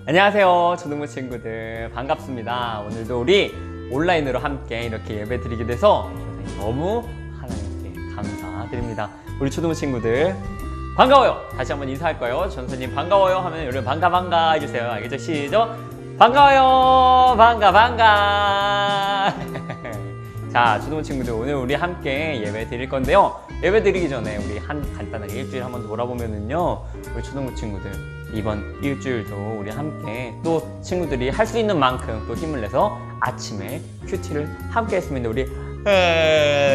안녕하세요, 초등부 친구들 반갑습니다. 오늘도 우리 온라인으로 함께 이렇게 예배 드리게 돼서 너무 하나님께 감사드립니다. 우리 초등부 친구들 반가워요. 다시 한번 인사할 거예요. 전선님 반가워요 하면 여러분 반가 해주세요. 알겠죠? 시작. 반가워요. 반가 자, 초등부 친구들 오늘 우리 함께 예배 드릴 건데요. 예배 드리기 전에 우리 간단하게 일주일 한번 돌아보면은요, 우리 초등부 친구들 이번 일주일도 우리 함께 또 친구들이 할 수 있는 만큼 또 힘을 내서 아침에 큐티를 함께 했습니다. 우리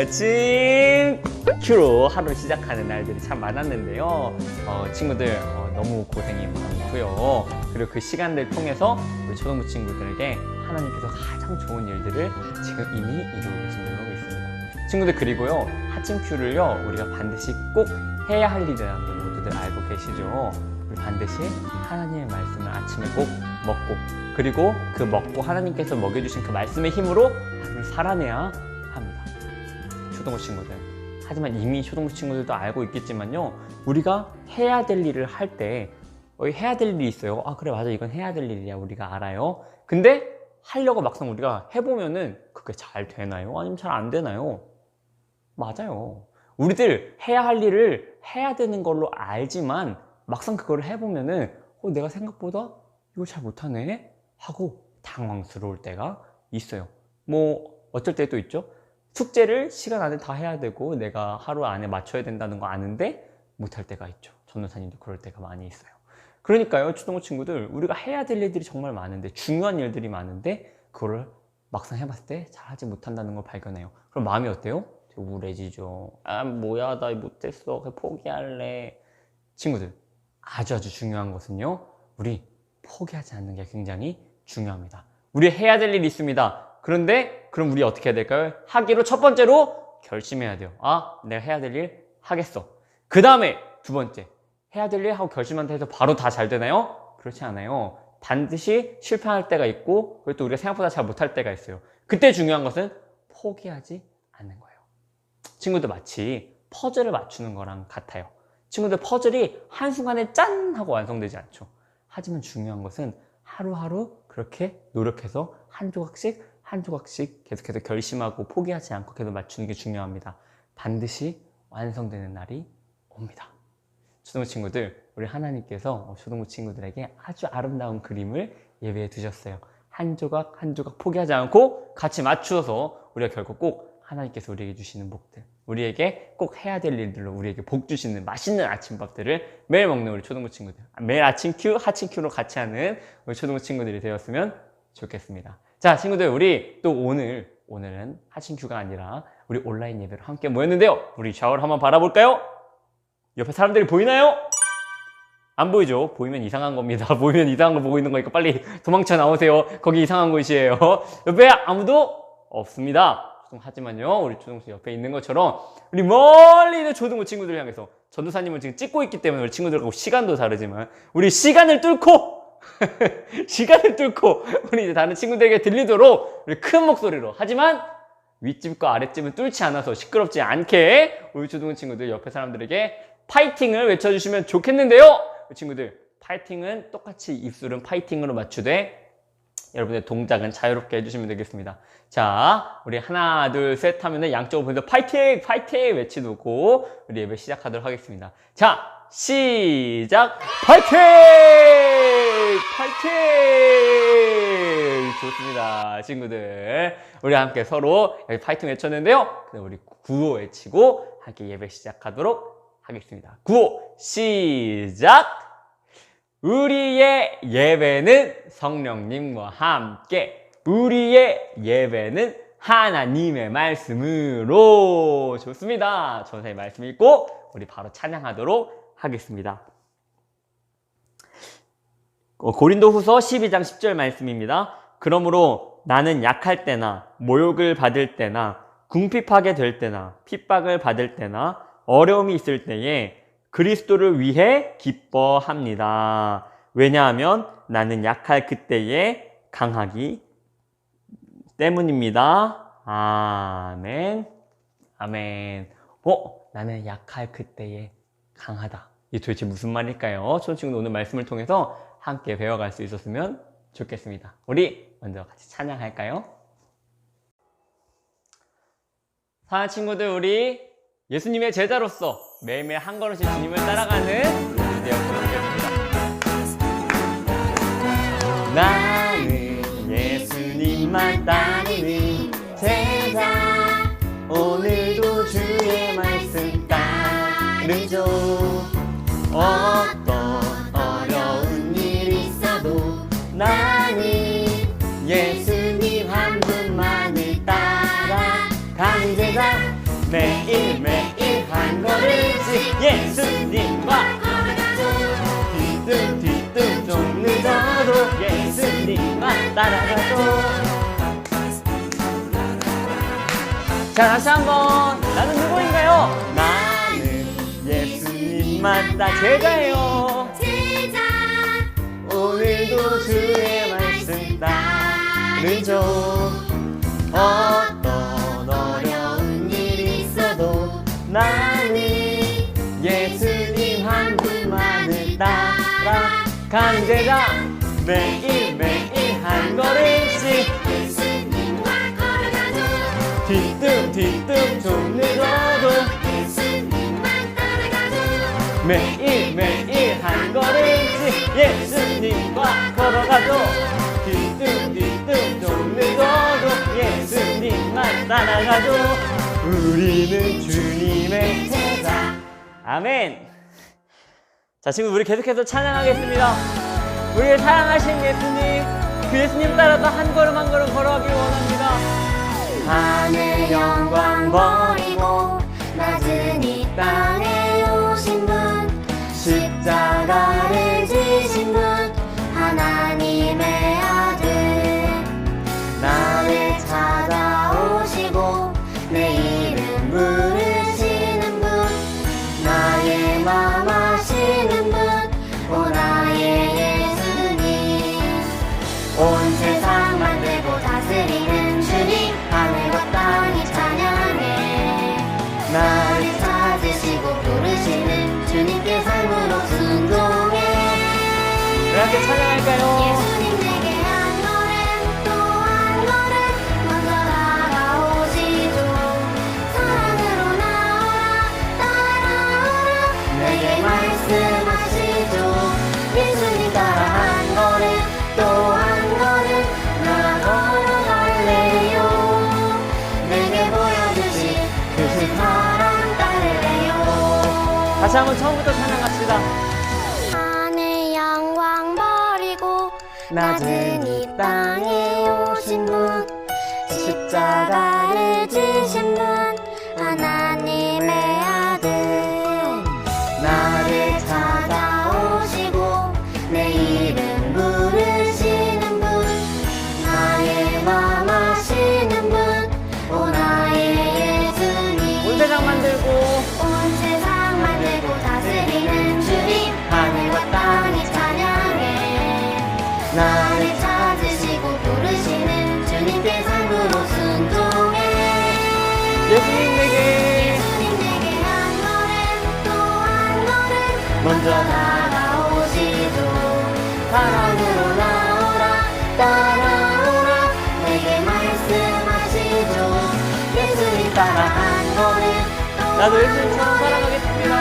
아침 큐로 하루 시작하는 날들이 참 많았는데요. 친구들 너무 고생이 많고요. 그리고 그 시간들 통해서 우리 초등부 친구들에게 하나님께서 가장 좋은 일들을 지금 이미 이루고 계신 줄로 믿습니다. 친구들, 그리고요, 아침 큐를요 우리가 반드시 꼭 해야 할 일이라는 걸 모두들 알고 계시죠? 반드시 하나님의 말씀을 아침에 꼭 먹고, 그리고 그 먹고 하나님께서 먹여주신 그 말씀의 힘으로 하루를 살아내야 합니다. 초등부 친구들, 하지만 이미 초등부 친구들도 알고 있겠지만요, 우리가 해야 될 일을 할 때 해야 될 일이 있어요. 아, 그래, 맞아, 이건 해야 될 일이야, 우리가 알아요. 근데 하려고 막상 우리가 해보면은 그게 잘 되나요? 아니면 잘 안 되나요? 맞아요. 우리들 해야 할 일을 해야 되는 걸로 알지만 막상 그걸 해보면은 내가 생각보다 이걸 잘 못하네 하고 당황스러울 때가 있어요. 뭐 어쩔 때도 있죠. 숙제를 시간 안에 다 해야 되고 내가 하루 안에 맞춰야 된다는 거 아는데 못할 때가 있죠. 전도사님도 그럴 때가 많이 있어요. 그러니까요, 초등부 친구들, 우리가 해야 될 일들이 정말 많은데, 중요한 일들이 많은데 그거를 막상 해봤을 때 잘하지 못한다는 걸 발견해요. 그럼 마음이 어때요? 되게 우울해지죠. 아, 뭐야, 나 못했어, 그냥 포기할래. 친구들, 아주 중요한 것은요, 우리 포기하지 않는 게 굉장히 중요합니다. 우리 해야 될 일이 있습니다. 그런데 그럼 우리 어떻게 해야 될까요? 하기로 첫 번째로 결심해야 돼요. 아, 내가 해야 될 일 하겠어. 그 다음에 두 번째, 해야 될 일 하고 결심한다 해서 바로 다 잘 되나요? 그렇지 않아요. 반드시 실패할 때가 있고, 그리고 또 우리가 생각보다 잘 못할 때가 있어요. 그때 중요한 것은 포기하지 않는 거예요. 친구들, 마치 퍼즐을 맞추는 거랑 같아요. 친구들, 퍼즐이 한순간에 짠 하고 완성되지 않죠. 하지만 중요한 것은 하루하루 그렇게 노력해서 한 조각씩 계속해서 결심하고 포기하지 않고 계속 맞추는 게 중요합니다. 반드시 완성되는 날이 옵니다. 초등부 친구들, 우리 하나님께서 초등부 친구들에게 아주 아름다운 그림을 예배해 두셨어요. 한 조각 포기하지 않고 같이 맞추어서 우리가 결국 꼭 하나님께서 우리에게 주시는 복들, 우리에게 꼭 해야 될 일들로 우리에게 복 주시는 맛있는 아침밥들을 매일 먹는 우리 초등부 친구들, 매일 아침 큐, 하침 큐로 같이 하는 우리 초등부 친구들이 되었으면 좋겠습니다. 자, 친구들, 우리 또 오늘은 하침 큐가 아니라 우리 온라인 예배로 함께 모였는데요. 우리 샤워를 한번 바라볼까요? 옆에 사람들이 보이나요? 안 보이죠? 보이면 이상한 겁니다. 보이면 이상한 거 보고 있는 거니까 빨리 도망쳐 나오세요. 거기 이상한 곳이에요. 옆에 아무도 없습니다. 하지만요, 우리 초등부 옆에 있는 것처럼 우리 멀리 있는 초등부 친구들 향해서, 전도사님을 지금 찍고 있기 때문에 우리 친구들하고 시간도 다르지만 우리 시간을 뚫고 우리 이제 다른 친구들에게 들리도록 우리 큰 목소리로, 하지만 윗집과 아랫집은 뚫지 않아서 시끄럽지 않게 우리 초등부 친구들 옆에 사람들에게 파이팅을 외쳐주시면 좋겠는데요. 친구들, 파이팅은 똑같이 입술은 파이팅으로 맞추되 여러분의 동작은 자유롭게 해주시면 되겠습니다. 자, 우리 하나 둘 셋 하면은 양쪽으로 보면서 파이팅 외치고 우리 예배 시작하도록 하겠습니다. 자, 시작! 파이팅! 좋습니다. 친구들, 우리 함께 서로 파이팅 외쳤는데요. 그럼 우리 구호 외치고 함께 예배 시작하도록 하겠습니다. 구호 시작! 우리의 예배는 성령님과 함께, 우리의 예배는 하나님의 말씀으로. 좋습니다. 전사의 말씀 읽고 우리 바로 찬양하도록 하겠습니다. 고린도후서 12장 10절 말씀입니다. 그러므로 나는 약할 때나 모욕을 받을 때나 궁핍하게 될 때나 핍박을 받을 때나 어려움이 있을 때에 그리스도를 위해 기뻐합니다. 왜냐하면 나는 약할 그때에 강하기 때문입니다. 아멘. 아멘. 나는 약할 그때에 강하다. 이게 도대체 무슨 말일까요? 초등친구도 오늘 말씀을 통해서 함께 배워갈 수 있었으면 좋겠습니다. 우리 먼저 같이 찬양할까요? 사랑하는 친구들, 우리 예수님의 제자로서 매일매일 한 걸음씩 주님을 따라가는 우리 되었으면 좋겠습니다. 나는 예수님만 따르는 제자, 오늘도 주의 말씀 따르죠. 어떤 어려운 일이 있어도 나는 예수님 한 분만을 따라가는 제자, 매일매일 한 걸음씩 예수님과 뒤뚱뒤뚱 좀 늦어도 예수님만 따라가죠. 자, 다시 한번. 나는 누구인가요? 나는 예수님만 제자예요. 제자, 오늘도 주의 말씀 따르죠. 어떤 어려운 일이 있어도 나는 예수님 한 분만을 따라가는 제자, 매일매일 한 걸음씩 예수님과 걸어가죠. 뒤뚱뒤뚱 좀 늦어도 예수님만 따라가죠. 매일매일 한 걸음씩 예수님과 걸어가죠. 뒤뚱뒤뚱 좀 늦어도 예수님만 따라가죠. 우리는 주님의 제자. 아멘. 자, 지금 우리 계속해서 찬양하겠습니다. 우리를 사랑하신 예수님, 그 예수님 따라서 한 걸음 한 걸음 걸어가길 원합니다. 하늘 영광 버리고 낮은 이 땅에 오신 분, 십자가를 지신 분, 하나님의 아들, 나를 찾아오시고 내 이름 부르시는 분, 나의 맘 아시는 분, 오 나의 예수님. 온 세상 만들고 다스리는 주님, 하늘과 땅이 찬양해. 나를 찾으시고 부르시는 주님께 삶으로 순종해. 함께 찬양할까요? 예수님 내게 한 걸음 또 한 걸음 먼저 다가오시죠. 사랑으로 나오라 따라오라 내게 말씀하시죠. 예수님 따라 한 걸음 또 한 걸음 나 걸어갈래요. 내게 보여주신 그 사랑 따르래요. 다시 한번 처음부터 찬양합시다. 하늘 영광 버리고 낮은 이 땅에 오신 분, 십자가를 지신 분, 하나님의 아들, 나를 찾아오시고 내 이름 부르시는 분, 나의 맘 아시는 분, 오 나의 예수님. 온 세상 만들고 온 세상 만들고 다스리는 주님, 하늘과 땅이 찬양해. 나를 찾으시고 부르시는 주님께 삶으로 순종해. 예수님 내게 예수님 내게 한 걸음 또 한 걸음 먼저 다가오시죠. 사랑으로 나오라 따라오라 내게 말씀하시죠. 예수님 따라 한 걸음 나도 예수님처럼 살아가겠습니다.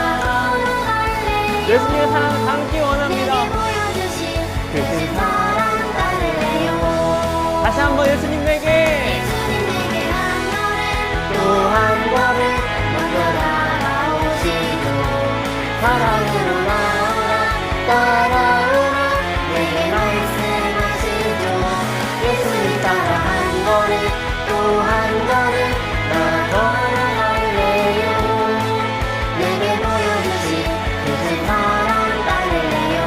예수님의 사랑을 담기 원합니다. 내게 보여주신 그 사랑 따르래요. 다시 한번 예수님 내게 예수님 내게 한 걸음 또 한 걸음 먼저 다가오시죠. 사랑으로 나오라 따라오라 내게 말씀하시죠. 예수님 따라 한 걸음 또 한 걸음 나 걸어갈래요. 내게 보여주신 그 사랑 따르래요.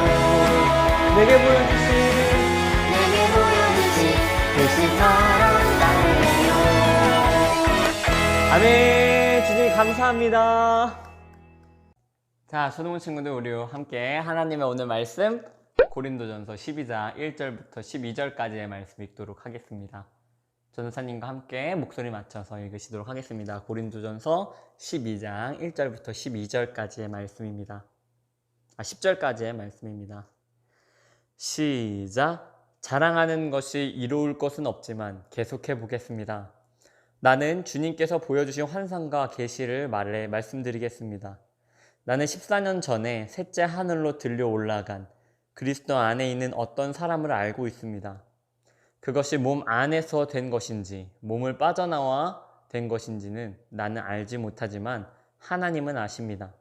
내게 보여주신 그 사랑 따르래요. 아멘. 주님 감사합니다. 자, 초등부 친구들 우리 함께 하나님의 오늘 말씀 고린도전서 12장 1절부터 12절까지의 말씀 읽도록 하겠습니다. 전도사님과 함께 목소리 맞춰서 읽으시도록 하겠습니다. 고린도전서 12장 1절부터 12절까지의 말씀입니다. 10절까지의 말씀입니다. 시작! 자랑하는 것이 이로울 것은 없지만 계속해 보겠습니다. 나는 주님께서 보여주신 환상과 계시를 말씀드리겠습니다. 나는 14년 전에 셋째 하늘로 들려 올라간 그리스도 안에 있는 어떤 사람을 알고 있습니다. 그것이 몸 안에서 된 것인지 몸을 빠져나와 된 것인지는 나는 알지 못하지만 하나님은 아십니다.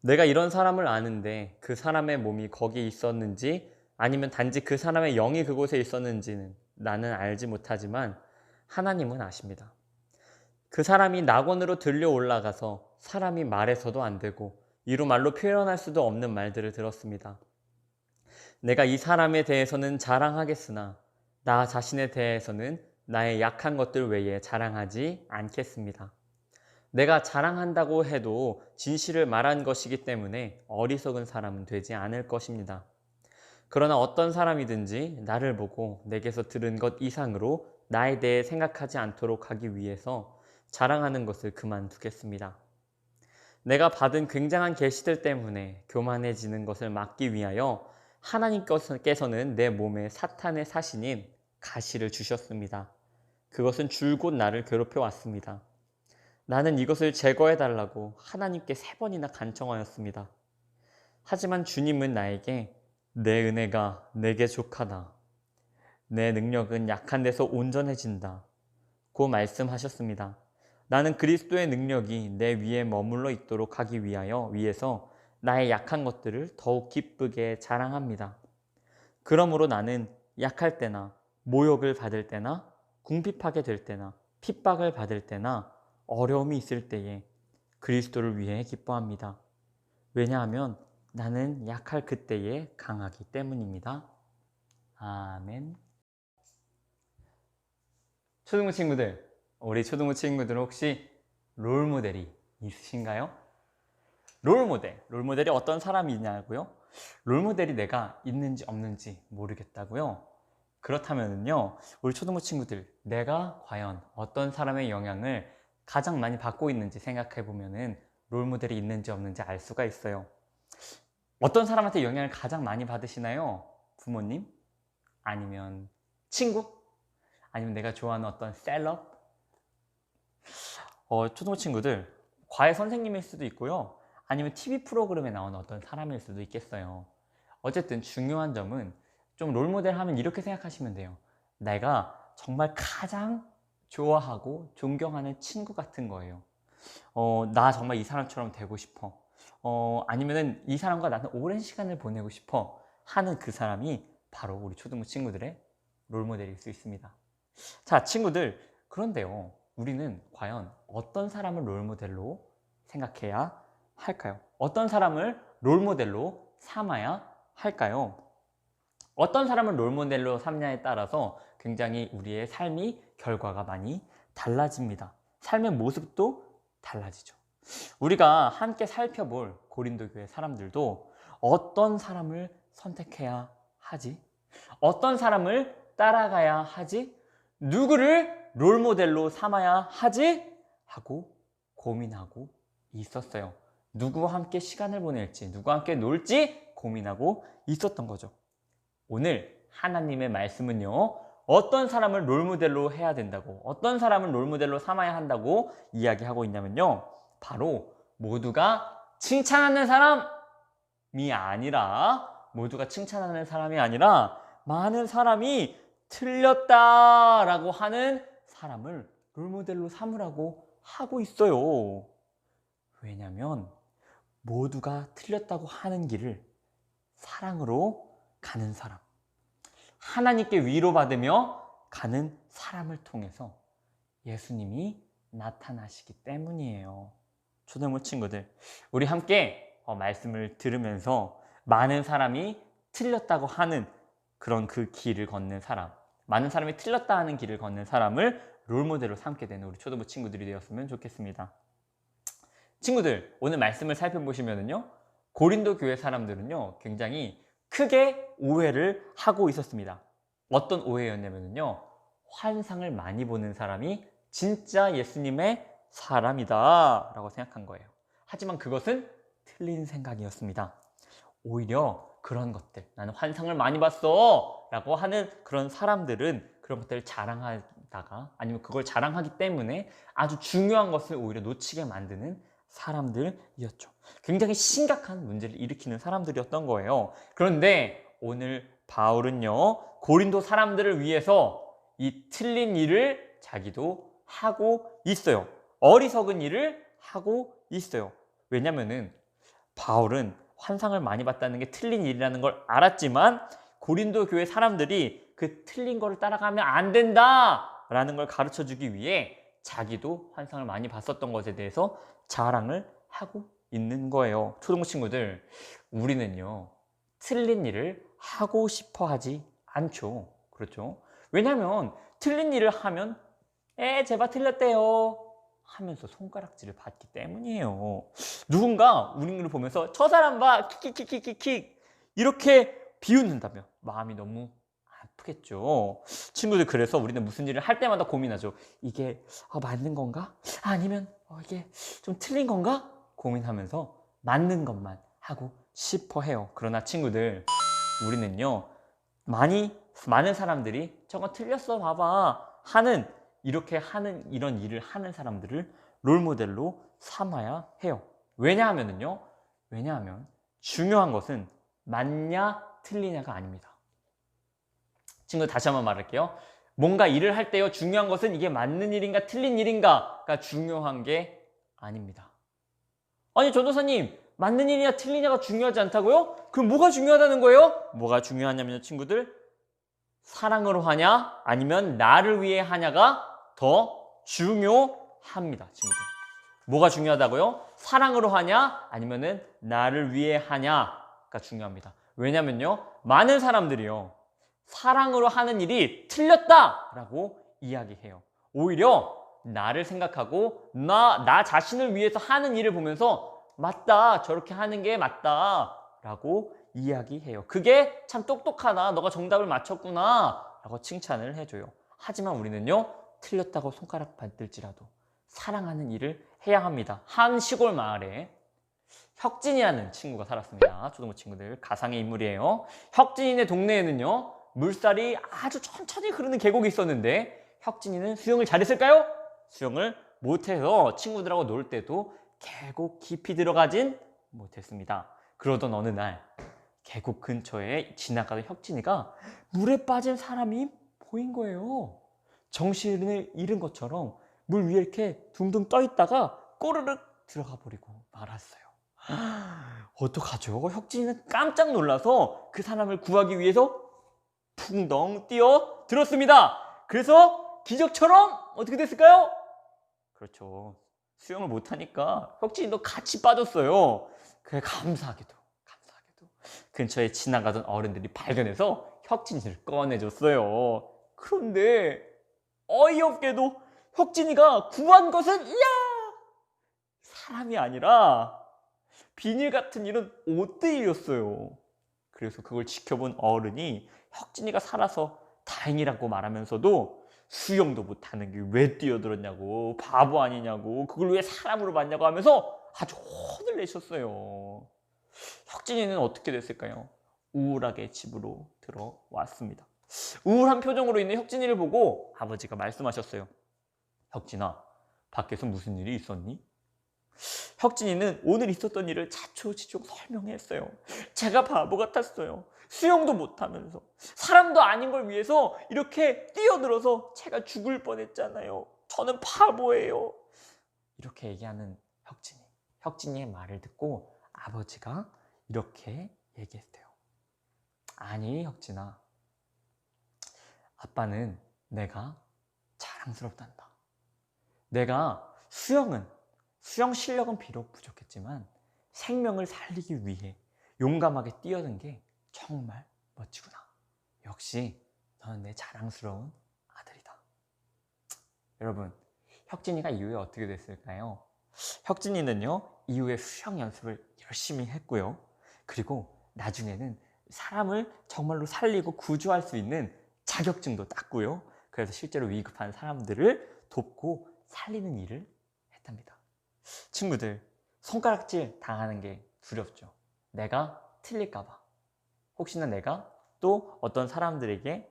내가 이런 사람을 아는데 그 사람의 몸이 거기 있었는지 아니면 단지 그 사람의 영이 그곳에 있었는지는 나는 알지 못하지만 하나님은 아십니다. 그 사람이 낙원으로 들려 올라가서 사람이 말해서도 안 되고 이루 말로 표현할 수도 없는 말들을 들었습니다. 내가 이 사람에 대해서는 자랑하겠으나 나 자신에 대해서는 나의 약한 것들 외에 자랑하지 않겠습니다. 내가 자랑한다고 해도 진실을 말한 것이기 때문에 어리석은 사람은 되지 않을 것입니다. 그러나 어떤 사람이든지 나를 보고 내게서 들은 것 이상으로 나에 대해 생각하지 않도록 하기 위해서 자랑하는 것을 그만두겠습니다. 내가 받은 굉장한 계시들 때문에 교만해지는 것을 막기 위하여 하나님께서는 내 몸에 사탄의 사신인 가시를 주셨습니다. 그것은 줄곧 나를 괴롭혀 왔습니다. 나는 이것을 제거해달라고 하나님께 3번이나 간청하였습니다. 하지만 주님은 나에게 내 은혜가 내게 족하다. 내 능력은 약한 데서 온전해진다. 고 말씀하셨습니다. 나는 그리스도의 능력이 내 위에 머물러 있도록 하기 위해서 나의 약한 것들을 더욱 기쁘게 자랑합니다. 그러므로 나는 약할 때나 모욕을 받을 때나 궁핍하게 될 때나 핍박을 받을 때나 어려움이 있을 때에 그리스도를 위해 기뻐합니다. 왜냐하면 나는 약할 그때에 강하기 때문입니다. 아멘. 초등부 친구들, 우리 초등부 친구들 혹시 롤모델이 있으신가요? 롤모델이 어떤 사람이냐고요? 롤모델이 내가 있는지 없는지 모르겠다고요? 그렇다면요, 우리 초등부 친구들, 내가 과연 어떤 사람의 영향을 가장 많이 받고 있는지 생각해 보면은 롤모델이 있는지 없는지 알 수가 있어요. 어떤 사람한테 영향을 가장 많이 받으시나요? 부모님? 아니면 친구? 아니면 내가 좋아하는 어떤 셀럽? 초등부 친구들, 과외 선생님일 수도 있고요. 아니면 TV 프로그램에 나오는 어떤 사람일 수도 있겠어요. 어쨌든 중요한 점은 좀 롤모델 하면 이렇게 생각하시면 돼요. 내가 정말 가장 좋아하고 존경하는 친구 같은 거예요. 나 정말 이 사람처럼 되고 싶어. 아니면은 이 사람과 나는 오랜 시간을 보내고 싶어 하는 그 사람이 바로 우리 초등부 친구들의 롤모델일 수 있습니다. 자, 친구들, 그런데요, 우리는 과연 어떤 사람을 롤모델로 생각해야 할까요? 어떤 사람을 롤모델로 삼아야 할까요? 어떤 사람을 롤모델로 삼냐에 따라서 굉장히 우리의 삶이 결과가 많이 달라집니다. 삶의 모습도 달라지죠. 우리가 함께 살펴볼 고린도 교회 사람들도 어떤 사람을 선택해야 하지? 어떤 사람을 따라가야 하지? 누구를 롤모델로 삼아야 하지? 하고 고민하고 있었어요. 누구와 함께 시간을 보낼지, 누구와 함께 놀지 고민하고 있었던 거죠. 오늘 하나님의 말씀은요, 어떤 사람을 롤모델로 해야 된다고, 어떤 사람을 롤모델로 삼아야 한다고 이야기하고 있냐면요, 바로 모두가 칭찬하는 사람이 아니라 많은 사람이 틀렸다라고 하는 사람을 롤모델로 삼으라고 하고 있어요. 왜냐하면 모두가 틀렸다고 하는 길을 사랑으로 가는 사람, 하나님께 위로받으며 가는 사람을 통해서 예수님이 나타나시기 때문이에요. 초등부 친구들, 우리 함께 말씀을 들으면서 많은 사람이 틀렸다고 하는 그런 그 길을 걷는 사람, 많은 사람이 틀렸다 하는 길을 걷는 사람을 롤모델로 삼게 되는 우리 초등부 친구들이 되었으면 좋겠습니다. 친구들, 오늘 말씀을 살펴보시면요, 고린도 교회 사람들은요, 굉장히 크게 오해를 하고 있었습니다. 어떤 오해였냐면요, 환상을 많이 보는 사람이 진짜 예수님의 사람이다 라고 생각한 거예요. 하지만 그것은 틀린 생각이었습니다. 오히려 그런 것들, 나는 환상을 많이 봤어 라고 하는 그런 사람들은 그런 것들을 자랑하다가, 아니면 그걸 자랑하기 때문에 아주 중요한 것을 오히려 놓치게 만드는 사람들이었죠. 굉장히 심각한 문제를 일으키는 사람들이었던 거예요. 그런데 오늘 바울은요, 고린도 사람들을 위해서 이 틀린 일을 자기도 하고 있어요. 어리석은 일을 하고 있어요. 왜냐면은 바울은 환상을 많이 봤다는 게 틀린 일이라는 걸 알았지만 고린도 교회 사람들이 그 틀린 거를 따라가면 안 된다라는 걸 가르쳐 주기 위해 자기도 환상을 많이 봤었던 것에 대해서 자랑을 하고 있는 거예요. 초등부 친구들, 우리는요, 틀린 일을 하고 싶어 하지 않죠. 그렇죠? 왜냐하면 틀린 일을 하면 제발 틀렸대요 하면서 손가락질을 받기 때문이에요. 누군가 우리 를 보면서 저 사람 봐 킥킥킥킥킥 이렇게 비웃는다면 마음이 너무 아프겠죠. 친구들, 그래서 우리는 무슨 일을 할 때마다 고민하죠. 이게 맞는 건가? 아니면 이게 좀 틀린 건가? 고민하면서 맞는 것만 하고 싶어 해요. 그러나 친구들, 우리는요, 많은 사람들이 저거 틀렸어 봐봐 하는, 이렇게 하는, 이런 일을 하는 사람들을 롤모델로 삼아야 해요. 왜냐하면 중요한 것은 맞냐 틀리냐가 아닙니다. 친구들, 다시 한번 말할게요. 뭔가 일을 할 때요, 중요한 것은 이게 맞는 일인가 틀린 일인가가 중요한 게 아닙니다. 아니, 전도사님, 맞는 일이냐 틀리냐가 중요하지 않다고요? 그럼 뭐가 중요하다는 거예요? 뭐가 중요하냐면요, 친구들, 사랑으로 하냐 아니면 나를 위해 하냐가 더 중요합니다. 친구들, 뭐가 중요하다고요? 사랑으로 하냐 아니면은 나를 위해 하냐가 중요합니다. 왜냐면요, 많은 사람들이요, 사랑으로 하는 일이 틀렸다라고 이야기해요. 오히려 나를 생각하고 나 자신을 위해서 하는 일을 보면서 맞다, 저렇게 하는 게 맞다 라고 이야기해요. 그게 참 똑똑하다, 너가 정답을 맞췄구나 라고 칭찬을 해줘요. 하지만 우리는요, 틀렸다고 손가락 받을지라도 사랑하는 일을 해야 합니다. 한 시골 마을에 혁진이라는 친구가 살았습니다. 초등부 친구들, 가상의 인물이에요. 혁진이네 동네에는요, 물살이 아주 천천히 흐르는 계곡이 있었는데 혁진이는 수영을 잘했을까요? 수영을 못해서 친구들하고 놀 때도 계곡 깊이 들어가진 못했습니다. 그러던 어느 날 계곡 근처에 지나가던 혁진이가 물에 빠진 사람이 보인 거예요. 정신을 잃은 것처럼 물 위에 이렇게 둥둥 떠 있다가 꼬르륵 들어가 버리고 말았어요. 어떡하죠? 혁진이는 깜짝 놀라서 그 사람을 구하기 위해서 풍덩 뛰어 들었습니다. 그래서 기적처럼 어떻게 됐을까요? 그렇죠, 수영을 못하니까 혁진이도 같이 빠졌어요. 그래, 감사하게도 근처에 지나가던 어른들이 발견해서 혁진이를 꺼내줬어요. 그런데 어이없게도 혁진이가 구한 것은 사람이 아니라 비닐 같은 이런 옷들이었어요. 그래서 그걸 지켜본 어른이 혁진이가 살아서 다행이라고 말하면서도 수영도 못하는 게 왜 뛰어들었냐고, 바보 아니냐고, 그걸 왜 사람으로 봤냐고 하면서 아주 혼을 내셨어요. 혁진이는 어떻게 됐을까요? 우울하게 집으로 들어왔습니다. 우울한 표정으로 있는 혁진이를 보고 아버지가 말씀하셨어요. 혁진아, 밖에서 무슨 일이 있었니? 혁진이는 오늘 있었던 일을 자초지종 설명했어요. 제가 바보 같았어요. 수영도 못하면서 사람도 아닌 걸 위해서 이렇게 뛰어들어서 제가 죽을 뻔했잖아요. 저는 바보예요. 이렇게 얘기하는 혁진이의 말을 듣고 아버지가 이렇게 얘기했대요. 아니, 혁진아, 아빠는 내가 자랑스럽단다. 내가 수영 실력은 비록 부족했지만 생명을 살리기 위해 용감하게 뛰어든 게 정말 멋지구나. 역시 너는 내 자랑스러운 아들이다. 여러분, 혁진이가 이후에 어떻게 됐을까요? 혁진이는요, 이후에 수영 연습을 열심히 했고요. 그리고 나중에는 사람을 정말로 살리고 구조할 수 있는 자격증도 땄고요. 그래서 실제로 위급한 사람들을 돕고 살리는 일을 했답니다. 친구들, 손가락질 당하는 게 두렵죠. 내가 틀릴까봐. 혹시나 내가 또 어떤 사람들에게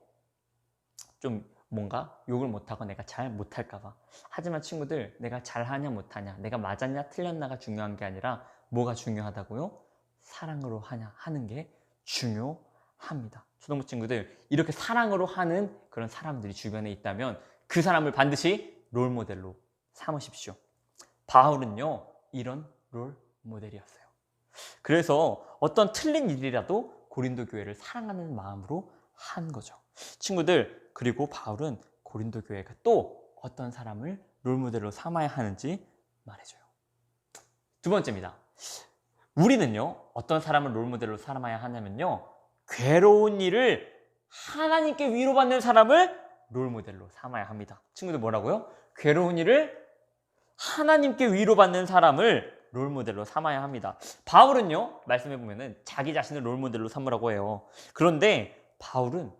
좀 뭔가 욕을 못하고 내가 잘 못할까봐. 하지만 친구들, 내가 잘하냐 못하냐, 내가 맞았냐 틀렸나가 중요한 게 아니라 뭐가 중요하다고요? 사랑으로 하는 게 중요합니다. 초등부 친구들, 이렇게 사랑으로 하는 그런 사람들이 주변에 있다면 그 사람을 반드시 롤모델로 삼으십시오. 바울은요, 이런 롤모델이었어요. 그래서 어떤 틀린 일이라도 고린도 교회를 사랑하는 마음으로 한 거죠. 친구들, 그리고 바울은 고린도 교회가 또 어떤 사람을 롤모델로 삼아야 하는지 말해줘요. 두 번째입니다. 우리는요, 어떤 사람을 롤모델로 삼아야 하냐면요, 괴로운 일을 하나님께 위로받는 사람을 롤모델로 삼아야 합니다. 친구들 뭐라고요? 괴로운 일을 하나님께 위로받는 사람을 롤모델로 삼아야 합니다. 바울은요, 말씀해 보면은 자기 자신을 롤모델로 삼으라고 해요. 그런데 바울은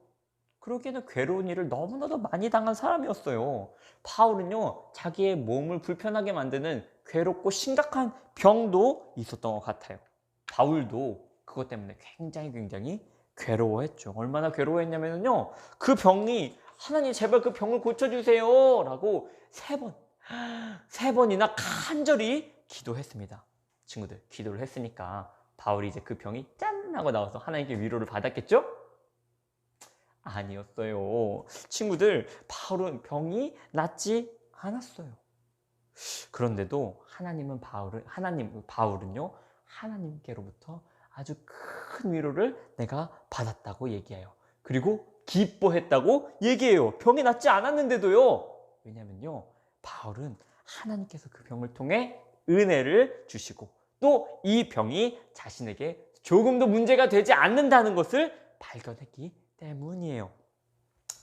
그러기에는 괴로운 일을 너무나도 많이 당한 사람이었어요. 바울은요, 자기의 몸을 불편하게 만드는 괴롭고 심각한 병도 있었던 것 같아요. 바울도 그것 때문에 굉장히 괴로워했죠. 얼마나 괴로워했냐면요, 그 병이 하나님 제발 그 병을 고쳐주세요 라고 세 번이나 간절히 기도했습니다. 친구들, 기도를 했으니까 바울이 이제 그 병이 짠 하고 나와서 하나님께 위로를 받았겠죠? 아니었어요. 친구들, 바울은 병이 낫지 않았어요. 그런데도 바울은요, 하나님께로부터 아주 큰 위로를 내가 받았다고 얘기해요. 그리고 기뻐했다고 얘기해요. 병이 낫지 않았는데도요. 왜냐면요, 바울은 하나님께서 그 병을 통해 은혜를 주시고 또 이 병이 자신에게 조금도 문제가 되지 않는다는 것을 발견했기 때문이에요.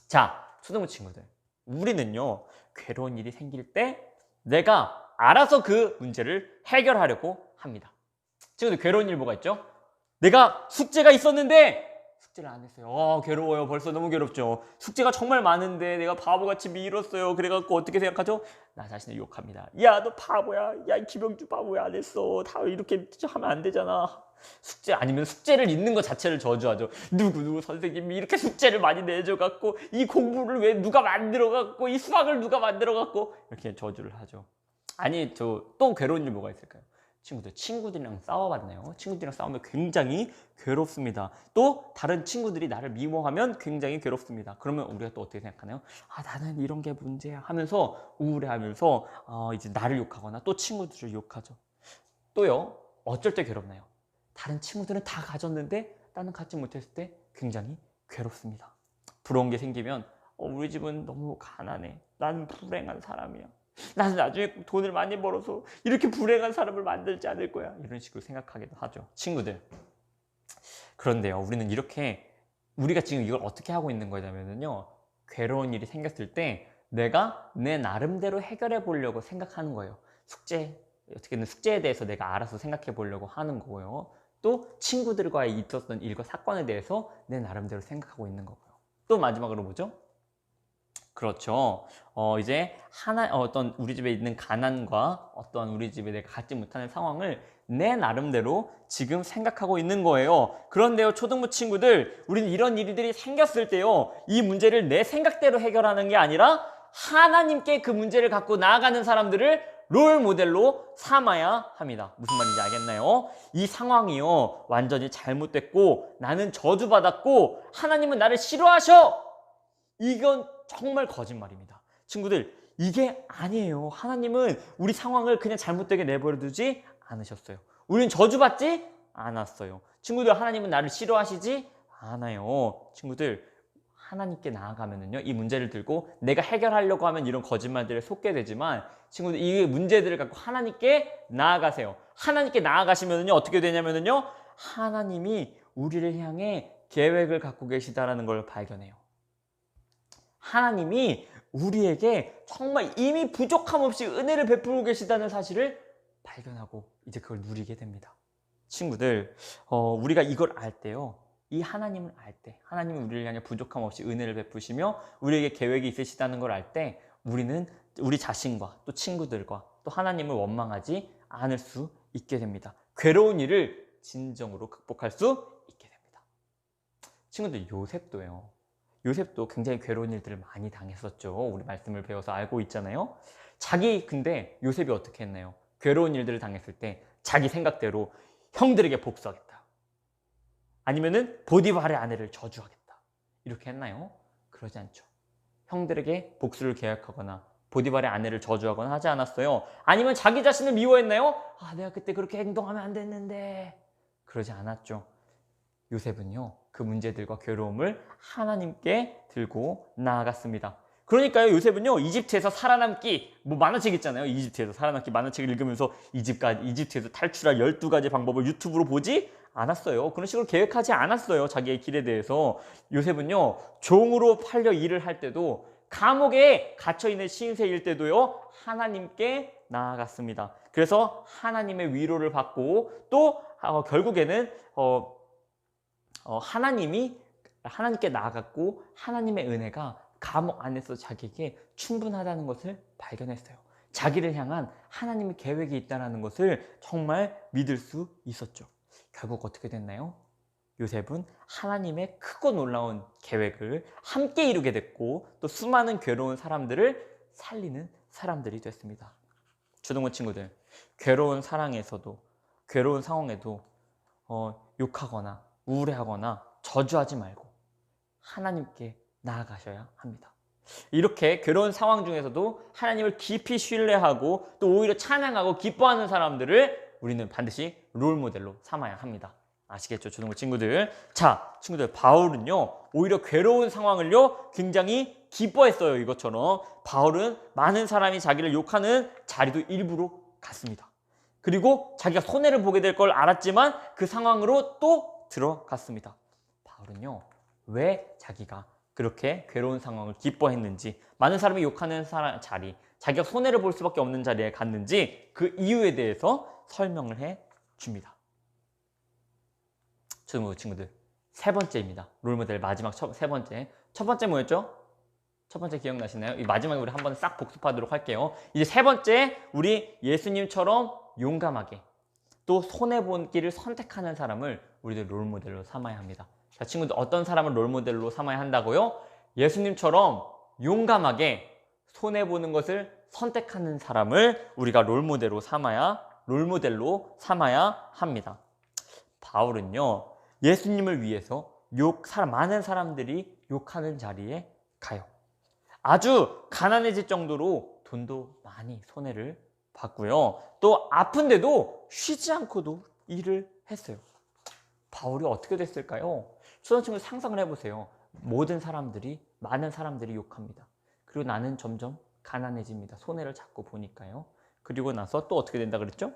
자, 초등부 친구들, 우리는요, 괴로운 일이 생길 때 내가 알아서 그 문제를 해결하려고 합니다. 친구들, 괴로운 일 뭐가 있죠? 내가 숙제가 있었는데 숙제를 안 했어요. 괴로워요. 벌써 너무 괴롭죠. 숙제가 정말 많은데 내가 바보같이 미뤘어요. 그래갖고 어떻게 생각하죠? 나 자신을 욕합니다. 야, 너 바보야. 야, 이 김영주 바보야. 안 했어. 다 이렇게 하면 안 되잖아. 숙제 아니면 숙제를 읽는 것 자체를 저주하죠. 누구 선생님이 이렇게 숙제를 많이 내줘갖고 이 공부를 왜 누가 만들어갖고 이 수학을 누가 만들어갖고 이렇게 저주를 하죠. 아니, 또 괴로운 일 뭐가 있을까요? 친구들이랑 싸워봤나요? 친구들이랑 싸우면 굉장히 괴롭습니다. 또 다른 친구들이 나를 미워하면 굉장히 괴롭습니다. 그러면 우리가 또 어떻게 생각하나요? 나는 이런 게 문제야 하면서 우울해하면서 이제 나를 욕하거나 또 친구들을 욕하죠. 또요, 어쩔 때 괴롭나요? 다른 친구들은 다 가졌는데 나는 갖지 못했을 때 굉장히 괴롭습니다. 부러운 게 생기면 우리 집은 너무 가난해. 나는 불행한 사람이야. 나는 나중에 돈을 많이 벌어서 이렇게 불행한 사람을 만들지 않을 거야. 이런 식으로 생각하기도 하죠. 친구들. 그런데요, 우리가 지금 이걸 어떻게 하고 있는 거냐면요, 괴로운 일이 생겼을 때 내가 내 나름대로 해결해 보려고 생각하는 거예요. 어떻게든 숙제에 대해서 내가 알아서 생각해 보려고 하는 거고요. 또 친구들과의 있었던 일과 사건에 대해서 내 나름대로 생각하고 있는 거고요. 또 마지막으로 뭐죠? 그렇죠. 이제 어떤 우리 집에 있는 가난과 어떤 우리 집에 내가 갖지 못하는 상황을 내 나름대로 지금 생각하고 있는 거예요. 그런데요, 초등부 친구들, 우리는 이런 일들이 생겼을 때요, 이 문제를 내 생각대로 해결하는 게 아니라 하나님께 그 문제를 갖고 나아가는 사람들을 롤 모델로 삼아야 합니다. 무슨 말인지 알겠나요? 이 상황이요, 완전히 잘못됐고 나는 저주받았고 하나님은 나를 싫어하셔. 이건 정말 거짓말입니다. 친구들, 이게 아니에요. 하나님은 우리 상황을 그냥 잘못되게 내버려 두지 않으셨어요. 우리는 저주받지 않았어요. 친구들, 하나님은 나를 싫어하시지 않아요. 친구들, 하나님께 나아가면은요, 이 문제를 들고 내가 해결하려고 하면 이런 거짓말들에 속게 되지만, 친구들, 이 문제들을 갖고 하나님께 나아가세요. 하나님께 나아가시면은요, 어떻게 되냐면은요, 하나님이 우리를 향해 계획을 갖고 계시다라는 걸 발견해요. 하나님이 우리에게 정말 이미 부족함 없이 은혜를 베풀고 계시다는 사실을 발견하고 이제 그걸 누리게 됩니다. 친구들, 우리가 이걸 알 때요. 이 하나님을 알 때, 하나님은 우리를 향해 부족함 없이 은혜를 베푸시며 우리에게 계획이 있으시다는 걸 알 때 우리는 우리 자신과 또 친구들과 또 하나님을 원망하지 않을 수 있게 됩니다. 괴로운 일을 진정으로 극복할 수 있게 됩니다. 친구들, 요셉도요. 요셉도 굉장히 괴로운 일들을 많이 당했었죠. 우리 말씀을 배워서 알고 있잖아요. 근데 요셉이 어떻게 했나요? 괴로운 일들을 당했을 때 자기 생각대로 형들에게 복수하겠다. 아니면은 보디발의 아내를 저주하겠다. 이렇게 했나요? 그러지 않죠. 형들에게 복수를 계획하거나 보디발의 아내를 저주하거나 하지 않았어요. 아니면 자기 자신을 미워했나요? 내가 그때 그렇게 행동하면 안 됐는데. 그러지 않았죠. 요셉은요, 그 문제들과 괴로움을 하나님께 들고 나아갔습니다. 그러니까요, 요셉은요, 이집트에서 살아남기, 만화책 있잖아요. 이집트에서 살아남기 만화책을 읽으면서 이집트에서 탈출할 12가지 방법을 유튜브로 보지 않았어요. 그런 식으로 계획하지 않았어요. 자기의 길에 대해서. 요셉은요, 종으로 팔려 일을 할 때도, 감옥에 갇혀있는 신세일 때도요, 하나님께 나아갔습니다. 그래서 하나님의 위로를 받고 또 결국에는 하나님께 나아갔고 하나님의 은혜가 감옥 안에서 자기에게 충분하다는 것을 발견했어요. 자기를 향한 하나님의 계획이 있다는 것을 정말 믿을 수 있었죠. 결국 어떻게 됐나요? 요셉은 하나님의 크고 놀라운 계획을 함께 이루게 됐고 또 수많은 괴로운 사람들을 살리는 사람들이 됐습니다. 초등부 친구들, 괴로운 사랑에서도 괴로운 상황에도 욕하거나 우울해하거나 저주하지 말고 하나님께 나아가셔야 합니다. 이렇게 괴로운 상황 중에서도 하나님을 깊이 신뢰하고 또 오히려 찬양하고 기뻐하는 사람들을 우리는 반드시 롤모델로 삼아야 합니다. 아시겠죠, 초등부 친구들? 자, 친구들, 바울은요 오히려 괴로운 상황을요 굉장히 기뻐했어요. 이것처럼 바울은 많은 사람이 자기를 욕하는 자리도 일부러 갔습니다. 그리고 자기가 손해를 보게 될 걸 알았지만 그 상황으로 또 들어갔습니다. 바울은요, 왜 자기가 그렇게 괴로운 상황을 기뻐했는지, 많은 사람이 욕하는 자리, 자기가 손해를 볼 수밖에 없는 자리에 갔는지 그 이유에 대해서 설명을 해 줍니다. 초등부 친구들, 세 번째입니다. 롤모델 마지막 세 번째. 첫 번째 뭐였죠? 첫 번째 기억나시나요? 이 마지막에 우리 한번 싹 복습하도록 할게요. 이제 세 번째, 우리 예수님처럼 용감하게 또 손해본 길을 선택하는 사람을 우리들 롤모델로 삼아야 합니다. 자, 친구들, 어떤 사람을 롤모델로 삼아야 한다고요? 예수님처럼 용감하게 손해보는 것을 선택하는 사람을 우리가 롤모델로 삼아야 합니다. 바울은요, 예수님을 위해서 많은 사람들이 욕하는 자리에 가요. 아주 가난해질 정도로 돈도 많이 손해를 받고요. 또 아픈데도 쉬지 않고도 일을 했어요. 바울이 어떻게 됐을까요? 초등학생 상상을 해보세요. 많은 사람들이 욕합니다. 그리고 나는 점점 가난해집니다. 손해를 잡고 보니까요. 그리고 나서 또 어떻게 된다 그랬죠?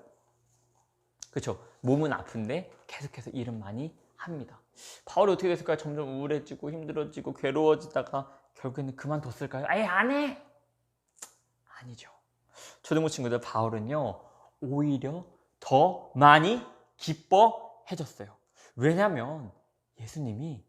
그렇죠. 몸은 아픈데 계속해서 일은 많이 합니다. 바울이 어떻게 됐을까요? 점점 우울해지고 힘들어지고 괴로워지다가 결국에는 그만뒀을까요? 아예 안 해! 아니죠. 초등부 친구들, 바울은요 오히려 더 많이 기뻐해졌어요. 왜냐하면 예수님이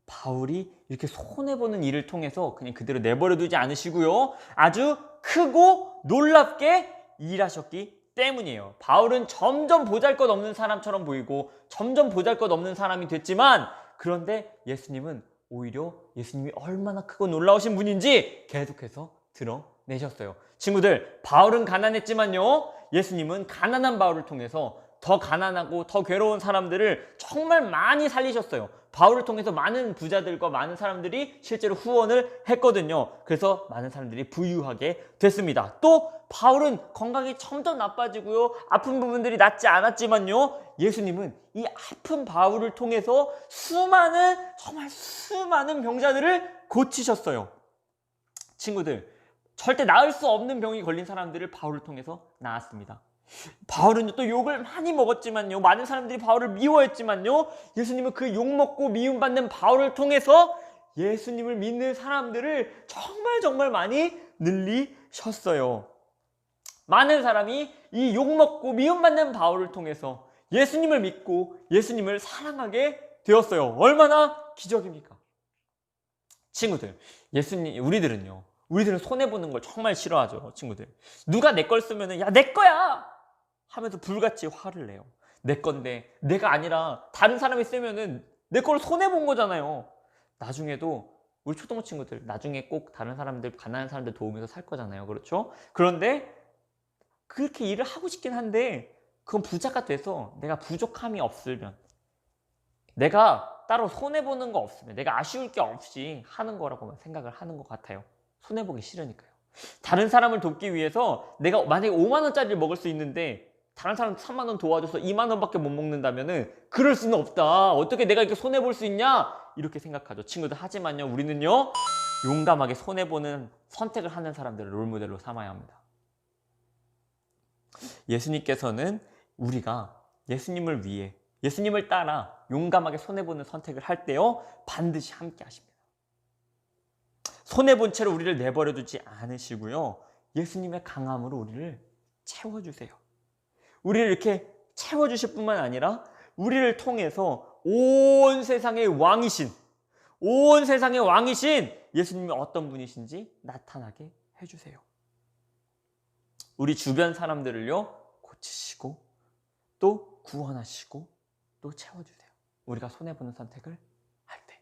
바울이 이렇게 손해보는 일을 통해서 그냥 그대로 내버려 두지 않으시고요, 아주 크고 놀랍게 일하셨기 때문이에요. 바울은 점점 보잘것없는 사람처럼 보이고 점점 보잘것없는 사람이 됐지만, 그런데 예수님은 오히려 예수님이 얼마나 크고 놀라우신 분인지 계속해서 드러내셨어요. 친구들, 바울은 가난했지만요, 예수님은 가난한 바울을 통해서 더 가난하고 더 괴로운 사람들을 정말 많이 살리셨어요. 바울을 통해서 많은 부자들과 많은 사람들이 실제로 후원을 했거든요. 그래서 많은 사람들이 부유하게 됐습니다. 또 바울은 건강이 점점 나빠지고요, 아픈 부분들이 낫지 않았지만요, 예수님은 이 아픈 바울을 통해서 정말 수많은 병자들을 고치셨어요. 친구들, 절대 나을 수 없는 병이 걸린 사람들을 바울을 통해서 나았습니다. 바울은 또 욕을 많이 먹었지만요, 많은 사람들이 바울을 미워했지만요, 예수님은 그 욕먹고 미움받는 바울을 통해서 예수님을 믿는 사람들을 정말 많이 늘리셨어요. 많은 사람이 이 욕먹고 미움받는 바울을 통해서 예수님을 믿고 예수님을 사랑하게 되었어요. 얼마나 기적입니까? 친구들, 우리들은 손해보는 걸 정말 싫어하죠. 친구들, 누가 내 걸 쓰면은 야, 내 거야 하면서 불같이 화를 내요. 내 건데 내가 아니라 다른 사람이 쓰면은 내 걸 손해본 거잖아요. 나중에도 우리 초등부 친구들 나중에 꼭 다른 사람들, 가난한 사람들 도우면서 살 거잖아요. 그렇죠? 그런데 그렇게 일을 하고 싶긴 한데 그건 부자가 돼서 내가 부족함이 없으면, 내가 따로 손해보는 거 없으면, 내가 아쉬울 게 없이 하는 거라고 생각을 하는 것 같아요. 손해보기 싫으니까요. 다른 사람을 돕기 위해서 내가 만약에 5만 원짜리를 먹을 수 있는데 다른 사람 3만 원 도와줘서 2만 원밖에 못 먹는다면은 그럴 수는 없다. 어떻게 내가 이렇게 손해볼 수 있냐? 이렇게 생각하죠. 친구들, 하지만요, 우리는요, 용감하게 손해보는 선택을 하는 사람들을 롤모델로 삼아야 합니다. 예수님께서는 우리가 예수님을 위해, 예수님을 따라 용감하게 손해보는 선택을 할 때요, 반드시 함께 하십니다. 손해본 채로 우리를 내버려 두지 않으시고요, 예수님의 강함으로 우리를 채워주세요. 우리를 이렇게 채워주실 뿐만 아니라 우리를 통해서 온 세상의 왕이신 예수님이 어떤 분이신지 나타나게 해주세요. 우리 주변 사람들을요, 고치시고 또 구원하시고 또 채워주세요. 우리가 손해보는 선택을 할 때.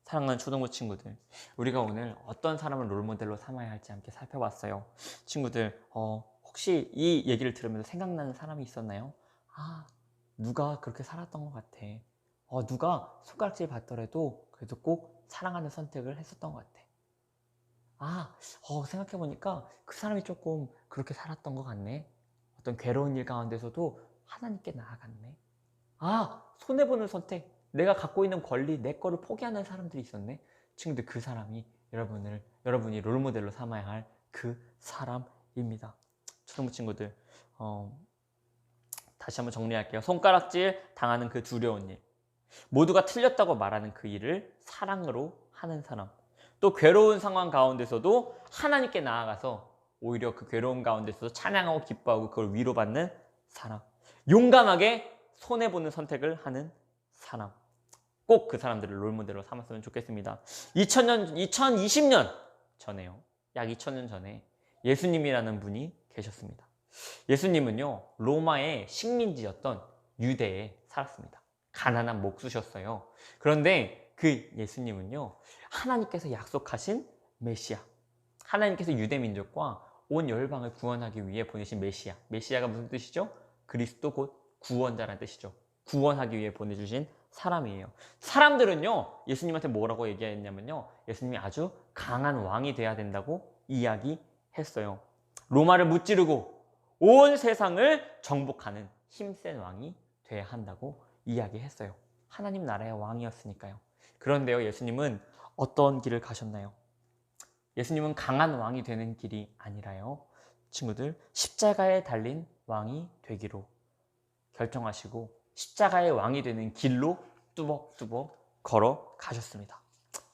사랑하는 초등부 친구들, 우리가 오늘 어떤 사람을 롤모델로 삼아야 할지 함께 살펴봤어요. 친구들, 혹시 이 얘기를 들으면서 생각나는 사람이 있었나요? 아, 누가 그렇게 살았던 것 같아. 누가 손가락질 받더라도 그래도 꼭 사랑하는 선택을 했었던 것 같아. 생각해보니까 그 사람이 조금 그렇게 살았던 것 같네. 어떤 괴로운 일 가운데서도 하나님께 나아갔네. 손해보는 선택, 내가 갖고 있는 권리, 내 거를 포기하는 사람들이 있었네. 친구들, 그 사람이 여러분이 롤모델로 삼아야 할 그 사람입니다. 초등부 친구들, 다시 한번 정리할게요. 손가락질 당하는 그 두려운 일, 모두가 틀렸다고 말하는 그 일을 사랑으로 하는 사람, 또 괴로운 상황 가운데서도 하나님께 나아가서 오히려 그 괴로운 가운데서도 찬양하고 기뻐하고 그걸 위로받는 사람, 용감하게 손해보는 선택을 하는 사람, 꼭 그 사람들을 롤모델로 삼았으면 좋겠습니다. 2020년 전에요. 약 2000년 전에 예수님이라는 분이 계셨습니다. 예수님은요, 로마의 식민지였던 유대에 살았습니다. 가난한 목수셨어요. 그런데 그 예수님은요, 하나님께서 약속하신 메시아, 하나님께서 유대 민족과 온 열방을 구원하기 위해 보내신 메시아. 메시아가 무슨 뜻이죠? 그리스도 곧 구원자라는 뜻이죠. 구원하기 위해 보내주신 사람이에요. 사람들은요, 예수님한테 뭐라고 얘기했냐면요, 예수님이 아주 강한 왕이 돼야 된다고 이야기했어요. 로마를 무찌르고 온 세상을 정복하는 힘센 왕이 돼야 한다고 이야기했어요. 하나님 나라의 왕이었으니까요. 그런데요, 예수님은 어떤 길을 가셨나요? 예수님은 강한 왕이 되는 길이 아니라요, 친구들, 십자가에 달린 왕이 되기로 결정하시고 십자가의 왕이 되는 길로 뚜벅뚜벅 걸어 가셨습니다.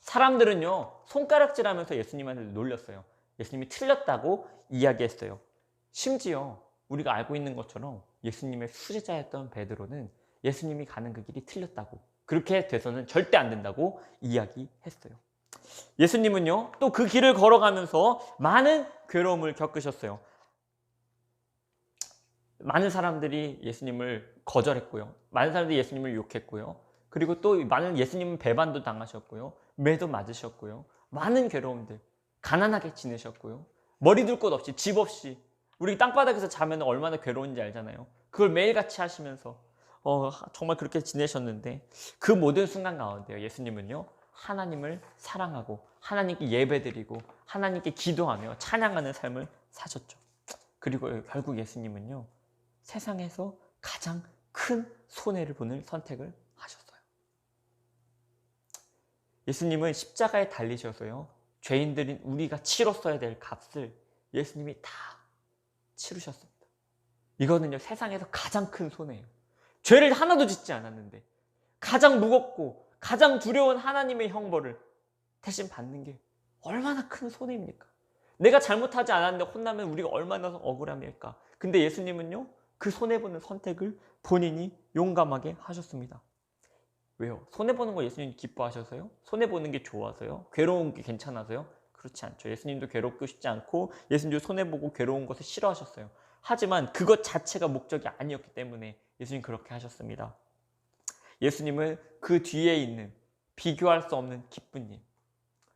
사람들은요, 손가락질하면서 예수님한테 놀렸어요. 예수님이 틀렸다고 이야기했어요. 심지어 우리가 알고 있는 것처럼 예수님의 수제자였던 베드로는 예수님이 가는 그 길이 틀렸다고, 그렇게 돼서는 절대 안 된다고 이야기했어요. 예수님은요, 또 그 길을 걸어가면서 많은 괴로움을 겪으셨어요. 많은 사람들이 예수님을 거절했고요. 많은 사람들이 예수님을 욕했고요. 그리고 또 많은 예수님은 배반도 당하셨고요. 매도 맞으셨고요. 많은 괴로움들, 가난하게 지내셨고요. 머리 둘 곳 없이, 집 없이, 우리 땅바닥에서 자면 얼마나 괴로운지 알잖아요. 그걸 매일같이 하시면서 정말 그렇게 지내셨는데, 그 모든 순간 가운데요, 예수님은요, 하나님을 사랑하고 하나님께 예배드리고 하나님께 기도하며 찬양하는 삶을 사셨죠. 그리고 결국 예수님은요, 세상에서 가장 큰 손해를 보는 선택을 하셨어요. 예수님은 십자가에 달리셔서요, 죄인들인 우리가 치렀어야 될 값을 예수님이 다 치르셨습니다. 이거는요, 세상에서 가장 큰 손해예요. 죄를 하나도 짓지 않았는데 가장 무겁고 가장 두려운 하나님의 형벌을 대신 받는 게 얼마나 큰 손해입니까? 내가 잘못하지 않았는데 혼나면 우리가 얼마나 억울합니까? 근데 예수님은요, 그 손해보는 선택을 본인이 용감하게 하셨습니다. 왜요? 손해보는 거 예수님 기뻐하셔서요? 손해보는 게 좋아서요? 괴로운 게 괜찮아서요? 그렇지 않죠. 예수님도 괴롭고 싶지 않고 예수님도 손해보고 괴로운 것을 싫어하셨어요. 하지만 그것 자체가 목적이 아니었기 때문에 예수님 그렇게 하셨습니다. 예수님은 그 뒤에 있는 비교할 수 없는 기쁜 일.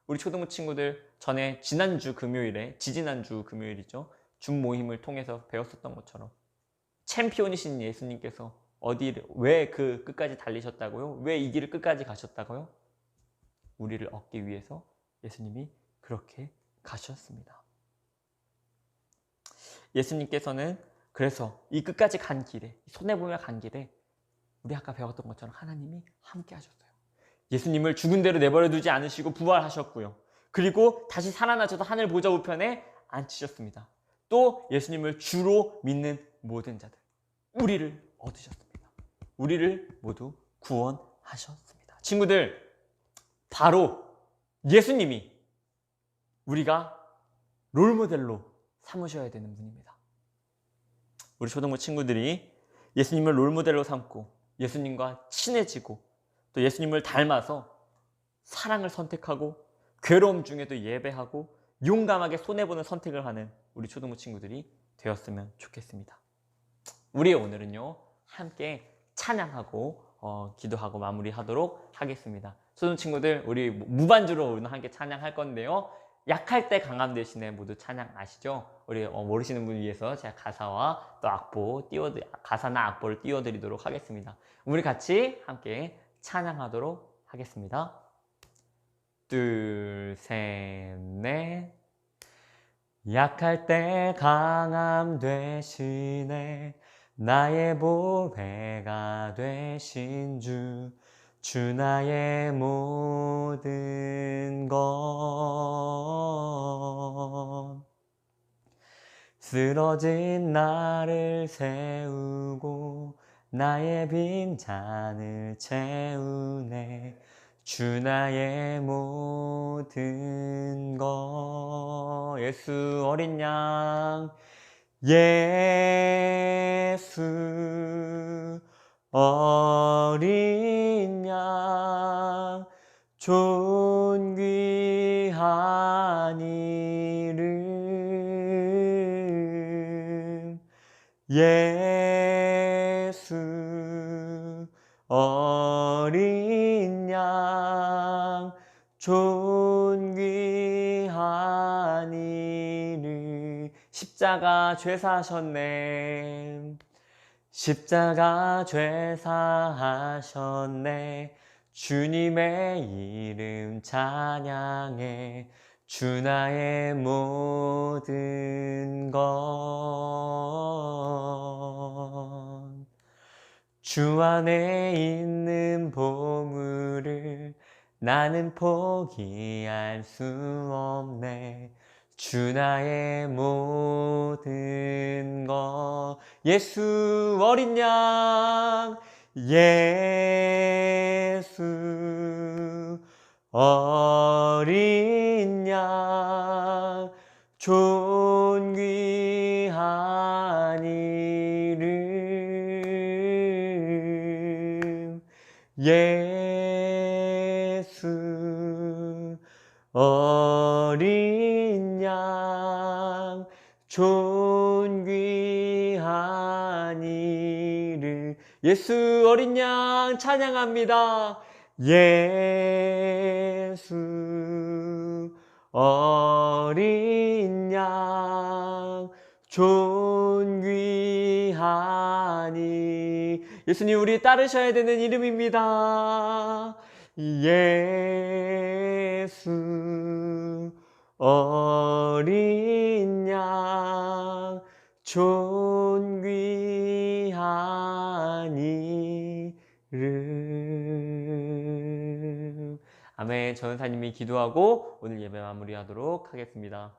우리 초등부 친구들 전에 지지난주 금요일이죠. 줌 모임을 통해서 배웠었던 것처럼 챔피언이신 예수님께서 왜 그 끝까지 달리셨다고요? 왜 이 길을 끝까지 가셨다고요? 우리를 얻기 위해서 예수님이 그렇게 가셨습니다. 예수님께서는 그래서 이 끝까지 간 길에, 손해보며 간 길에 우리 아까 배웠던 것처럼 하나님이 함께 하셨어요. 예수님을 죽은 대로 내버려 두지 않으시고 부활하셨고요. 그리고 다시 살아나셔서 하늘 보좌 우편에 앉히셨습니다. 또 예수님을 주로 믿는 모든 자들, 우리를 얻으셨습니다. 우리를 모두 구원하셨습니다. 친구들, 바로 예수님이 우리가 롤모델로 삼으셔야 되는 분입니다. 우리 초등부 친구들이 예수님을 롤모델로 삼고 예수님과 친해지고 또 예수님을 닮아서 사랑을 선택하고 괴로움 중에도 예배하고 용감하게 손해보는 선택을 하는 우리 초등부 친구들이 되었으면 좋겠습니다. 우리 오늘은요, 함께 찬양하고 기도하고 마무리하도록 하겠습니다. 초등 친구들, 우리 무반주로 오늘 함께 찬양할 건데요. 약할 때 강함 대신에 모두 찬양 아시죠? 우리 모르시는 분을 위해서 제가 가사와 또 가사나 악보를 띄워드리도록 하겠습니다. 우리 같이 함께 찬양하도록 하겠습니다. 둘, 셋, 넷. 약할 때 강함 되시네. 나의 보배가 되신 주 나의 모든 것. 쓰러진 나를 세우고 나의 빈 잔을 채우네. 주 나의 모든 것. 예수 어린 양, 예수 어린 양, 존귀한 이름. 예수 어린 양, 존귀한 이름. 십자가 죄사하셨네. 십자가 죄사하셨네. 주님의 이름 찬양해. 주 나의 모든 것. 주 안에 있는 보물을 나는 포기할 수 없네. 주 나의 모든 것. 예수 어린 양, 예수 어린 양, 존귀한 이름. 예수 어린 양, 존귀한 이름. 예수 어린 양 찬양합니다. 예수 어린 양, 존귀한 이름. 예수님, 우리 따르셔야 되는 이름입니다. 예수 어린 양, 존귀한 이름. 아멘. 전사님이 기도하고 오늘 예배 마무리하도록 하겠습니다.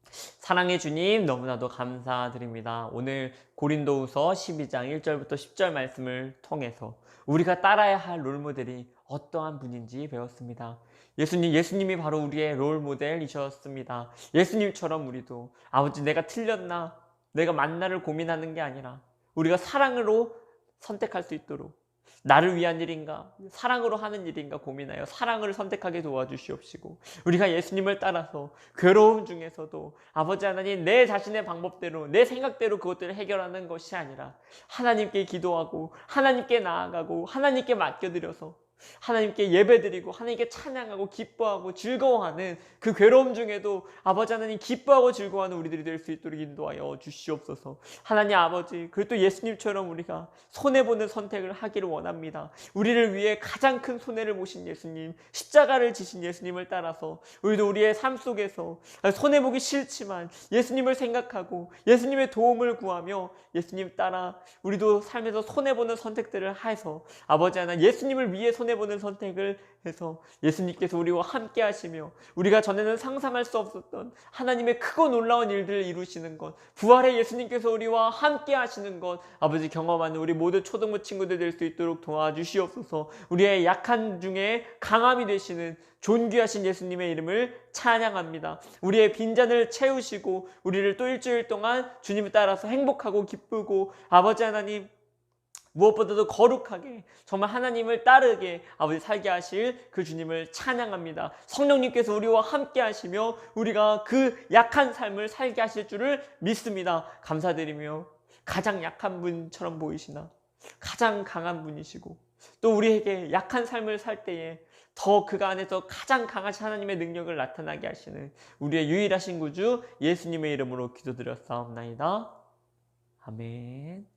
사랑의 주님, 너무나도 감사드립니다. 오늘 고린도후서 12장 1절부터 10절 말씀을 통해서 우리가 따라야 할 롤모델이 어떠한 분인지 배웠습니다. 예수님이 바로 우리의 롤모델이셨습니다. 예수님처럼 우리도 아버지, 내가 틀렸나? 내가 만나를 고민하는 게 아니라 우리가 사랑으로 선택할 수 있도록 나를 위한 일인가 사랑으로 하는 일인가 고민하여 사랑을 선택하게 도와주시옵시고 우리가 예수님을 따라서 괴로움 중에서도 아버지 하나님 내 자신의 방법대로 내 생각대로 그것들을 해결하는 것이 아니라 하나님께 기도하고 하나님께 나아가고 하나님께 맡겨드려서 하나님께 예배드리고 하나님께 찬양하고 기뻐하고 즐거워하는 그 괴로움 중에도 아버지 하나님 기뻐하고 즐거워하는 우리들이 될 수 있도록 인도하여 주시옵소서. 하나님 아버지 그리고 또 예수님처럼 우리가 손해보는 선택을 하기를 원합니다. 우리를 위해 가장 큰 손해를 보신 예수님 십자가를 지신 예수님을 따라서 우리도 우리의 삶 속에서 손해보기 싫지만 예수님을 생각하고 예수님의 도움을 구하며 예수님 따라 우리도 삶에서 손해보는 선택들을 해서 아버지 하나님 예수님을 위해 손해보는 선택을 해서 예수님께서 우리와 함께 하시며 우리가 전에는 상상할 수 없었던 하나님의 크고 놀라운 일들을 이루시는 것 부활의 예수님께서 우리와 함께 하시는 것 아버지 경험하는 우리 모두 초등부 친구들 될 수 있도록 도와주시옵소서. 우리의 약한 중에 강함이 되시는 존귀하신 예수님의 이름을 찬양합니다. 우리의 빈잔을 채우시고 우리를 또 일주일 동안 주님을 따라서 행복하고 기쁘고 아버지 하나님 무엇보다도 거룩하게 정말 하나님을 따르게 아버지 살게 하실 그 주님을 찬양합니다. 성령님께서 우리와 함께 하시며 우리가 그 약한 삶을 살게 하실 줄을 믿습니다. 감사드리며 가장 약한 분처럼 보이시나 가장 강한 분이시고 또 우리에게 약한 삶을 살 때에 더 그가 안에서 가장 강하신 하나님의 능력을 나타나게 하시는 우리의 유일하신 구주 예수님의 이름으로 기도드렸사옵나이다. 아멘.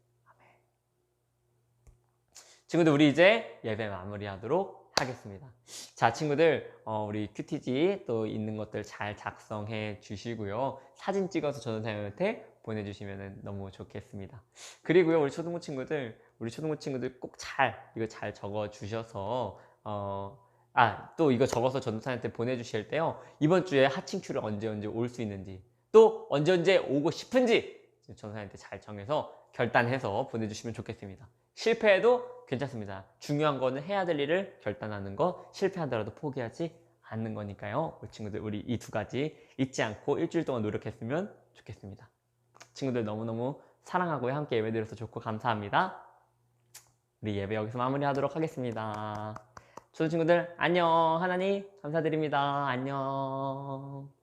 친구들 우리 이제 예배 마무리하도록 하겠습니다. 자 친구들 우리 큐티지 또 있는 것들 잘 작성해 주시고요. 사진 찍어서 전도사님한테 보내주시면 너무 좋겠습니다. 그리고요 우리 초등부 친구들 꼭 이거 잘 적어 주셔서 또 이거 적어서 전도사님한테 보내주실 때요 이번 주에 하칭큐를 언제 올 수 있는지 또 언제 오고 싶은지 전도사님한테 잘 정해서 결단해서 보내주시면 좋겠습니다. 실패해도 괜찮습니다. 중요한 거는 해야 될 일을 결단하는 거, 실패하더라도 포기하지 않는 거니까요. 우리 친구들 우리 이 두 가지 잊지 않고 일주일 동안 노력했으면 좋겠습니다. 친구들 너무너무 사랑하고 함께 예배드려서 좋고 감사합니다. 우리 예배 여기서 마무리하도록 하겠습니다. 초등 친구들 안녕. 하나님 감사드립니다. 안녕.